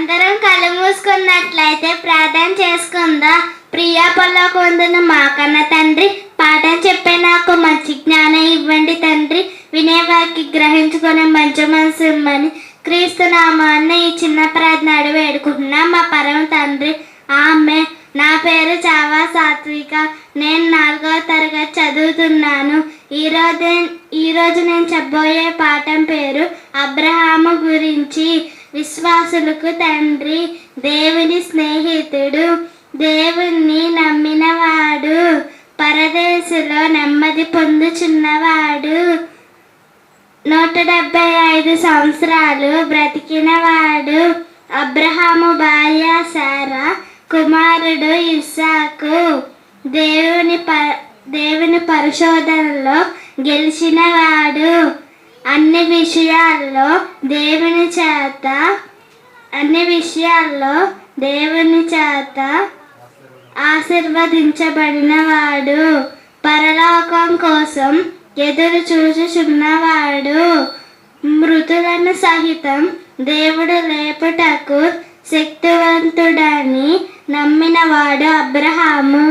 అందరం కళ్ళు మూసుకున్నట్లయితే ప్రార్థన చేసుకుందా. ప్రియా పల్లకొందును మా కన్న తండ్రి, పాఠం చెప్పే నాకు మంచి జ్ఞానం ఇవ్వండి తండ్రి. వినేవారికి గ్రహించుకునే మంచి మనసు ఇమ్మని క్రీస్తు నామాన్ని ఈ చిన్న ప్రార్థన వేడుకుంటున్నాం మా పరమ తండ్రి. ఆమె. నా పేరు చావా సాత్విక. నేను 4వ తరగతి చదువుతున్నాను. ఈరోజు నేను చెప్పబోయే పాఠం పేరు అబ్రహాము గురించి. విశ్వాసులకు తండ్రి, దేవుని స్నేహితుడు, దేవుణ్ణి నమ్మినవాడు, పరదేశంలో నెమ్మది పొందుచున్నవాడు, 175 సంవత్సరాలు బ్రతికినవాడు. అబ్రహాము భార్య సారా, కుమారుడు ఇస్సాకు. దేవుని పరిశోధనలో గెలిచినవాడు. అన్ని విషయాల్లో దేవుని చేత ఆశీర్వదించబడినవాడు. పరలోకం కోసం ఎదురు చూచుచున్నవాడు. మృతులను సహితం దేవుడు లేపుటకు శక్తివంతుడని నమ్మినవాడు అబ్రహాము.